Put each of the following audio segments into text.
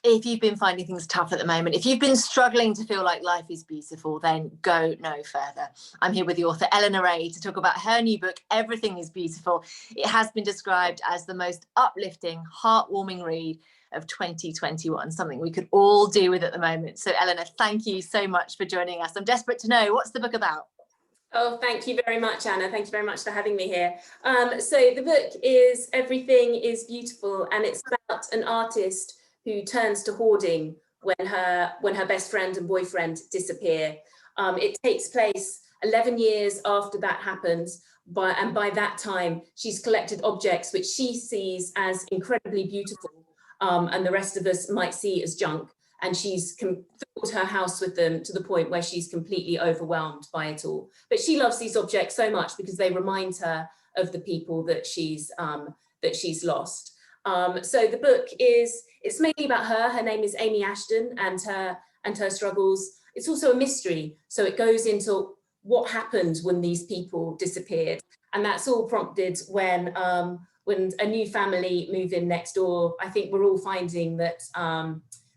if you've been finding things tough at the moment, if you've been struggling to feel like life is beautiful, then go no further. I'm here with the author Eleanor Ray to talk about her new book, Everything is Beautiful. It has been described as the most uplifting, heartwarming read of 2021, something we could all do with at the moment. So Eleanor, thank you so much for joining us. I'm desperate to know, what's the book about? Oh, thank you very much, Anna. Thank you very much for having me here. So the book is Everything is Beautiful, and it's about an artist who turns to hoarding when her best friend and boyfriend disappear. It takes place 11 years after that happens, and by that time, she's collected objects which she sees as incredibly beautiful, and the rest of us might see as junk. And she's filled her house with them to the point where she's completely overwhelmed by it all. But she loves these objects so much because they remind her of the people that she's lost. So the book it's mainly about her. Her name is Amy Ashton, and her struggles. It's also a mystery. So it goes into what happened when these people disappeared. And that's all prompted when a new family move in next door. I think we're all finding that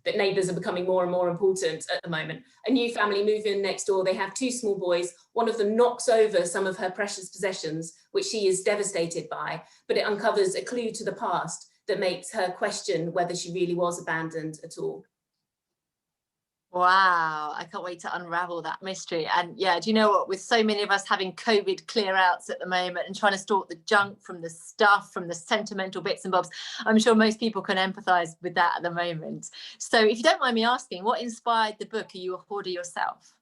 that neighbours are becoming more and more important at the moment. A new family move in next door. They have two small boys. One of them knocks over some of her precious possessions, which she is devastated by, but it uncovers a clue to the past that makes her question whether she really was abandoned at all. Wow, I can't wait to unravel that mystery. And yeah, do you know what? With so many of us having COVID clear outs at the moment and trying to sort the junk from the stuff, from the sentimental bits and bobs, I'm sure most people can empathise with that at the moment. So if you don't mind me asking, what inspired the book? Are you a hoarder yourself?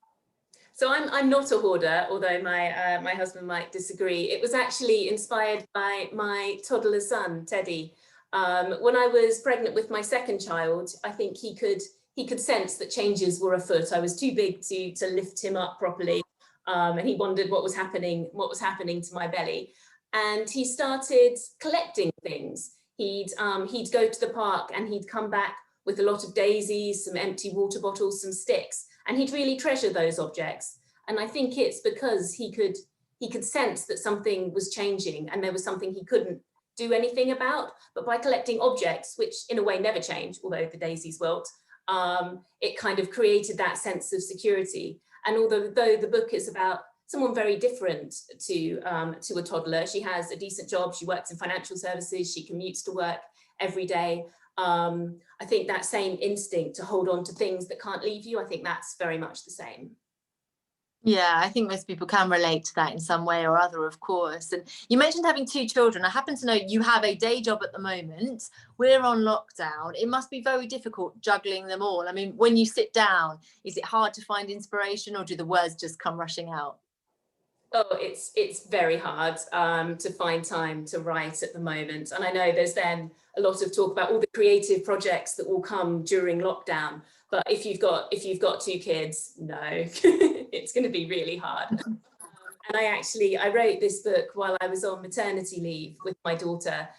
So I'm not a hoarder, although my husband might disagree. It was actually inspired by my toddler son, Teddy. When I was pregnant with my second child, I think he could sense that changes were afoot. I was too big to lift him up properly, and he wondered what was happening to my belly. And he started collecting things. He'd go to the park and he'd come back with a lot of daisies, some empty water bottles, some sticks, and he'd really treasure those objects. And I think it's because he could sense that something was changing and there was something he couldn't do anything about. But by collecting objects, which in a way never change, although the daisies wilt, it kind of created that sense of security. And although the book is about someone very different to a toddler, she has a decent job, she works in financial services, she commutes to work every day. I think that same instinct to hold on to things that can't leave you, I think that's very much the same. Yeah, I think most people can relate to that in some way or other, of course. And you mentioned having two children. I happen to know you have a day job at the moment. We're on lockdown. It must be very difficult juggling them all. I mean, when you sit down, is it hard to find inspiration, or do the words just come rushing out? Oh, it's very hard to find time to write at the moment. And I know there's then a lot of talk about all the creative projects that will come during lockdown. But if you've got two kids, no, it's going to be really hard. And I wrote this book while I was on maternity leave with my daughter,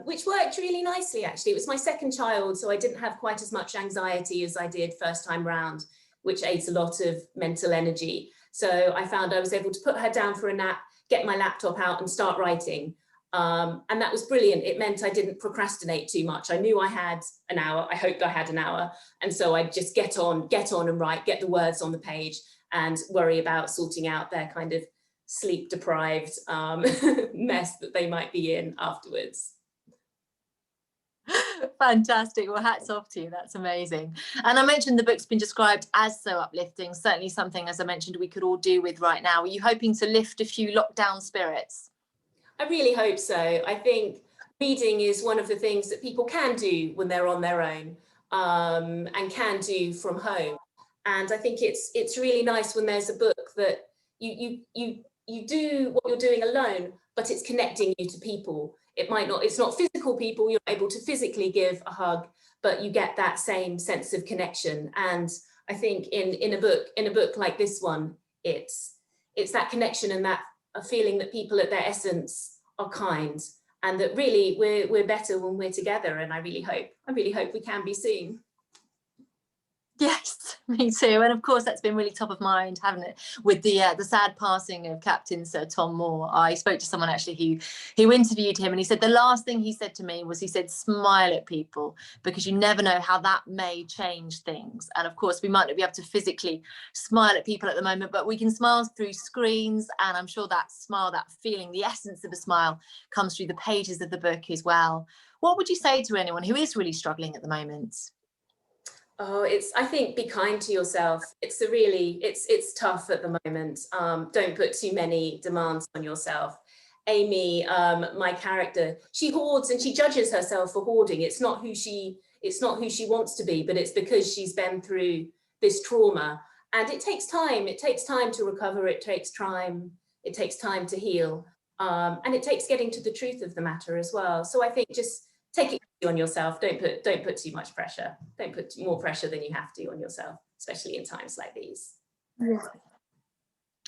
which worked really nicely, actually. It was my second child, so I didn't have quite as much anxiety as I did first time round, which ate a lot of mental energy. So I found I was able to put her down for a nap, get my laptop out and start writing. And that was brilliant. It meant I didn't procrastinate too much. I knew I had an hour. I hoped I had an hour. And so I'd just get on and write, get the words on the page and worry about sorting out their kind of sleep deprived mess that they might be in afterwards. Fantastic. Well, hats off to you. That's amazing. And I mentioned the book's been described as so uplifting, certainly something, as I mentioned, we could all do with right now. Are you hoping to lift a few lockdown spirits? I really hope so. I think reading is one of the things that people can do when they're on their own, and can do from home. And I think it's really nice when there's a book that you do what you're doing alone, but it's connecting you to people. It's not physical people, you're able to physically give a hug, but you get that same sense of connection. And I think in a book like this one, it's that connection and that a feeling that people at their essence are kind, and that really we're better when we're together. And I really hope we can be soon. Yes, me too. And of course, that's been really top of mind, hasn't it? With the sad passing of Captain Sir Tom Moore. I spoke to someone actually who interviewed him, and he said the last thing he said to me was, he said, smile at people, because you never know how that may change things. And of course, we might not be able to physically smile at people at the moment, but we can smile through screens. And I'm sure that smile, that feeling, the essence of a smile comes through the pages of the book as well. What would you say to anyone who is really struggling at the moment? Oh, I think be kind to yourself. It's tough at the moment. Don't put too many demands on yourself. Amy, my character, she hoards and she judges herself for hoarding. It's not who she wants to be, but it's because she's been through this trauma. And it takes time. It takes time to recover. It takes time to heal. And it takes getting to the truth of the matter as well. So I think just take it on yourself. Don't put too much pressure. Don't put more pressure than you have to on yourself, especially in times like these. Yeah.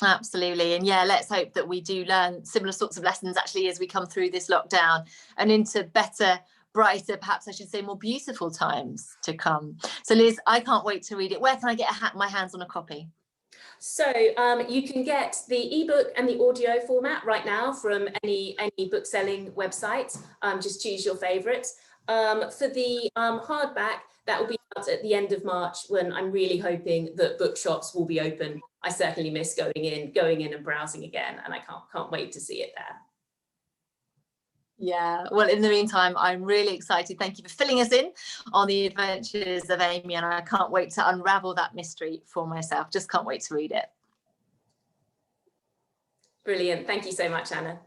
Absolutely. And yeah, let's hope that we do learn similar sorts of lessons actually as we come through this lockdown and into better, brighter, perhaps I should say more beautiful times to come. So Liz, I can't wait to read it. Where can I get my hands on a copy? So you can get the ebook and the audio format right now from any book selling website. Just choose your favorites. For the hardback, that will be out at the end of March, when I'm really hoping that bookshops will be open. I certainly miss going in and browsing again, and I can't wait to see it there. Yeah, well, in the meantime, I'm really excited. Thank you for filling us in on the adventures of Amy, and I can't wait to unravel that mystery for myself. Just can't wait to read it. Brilliant. Thank you so much, Anna.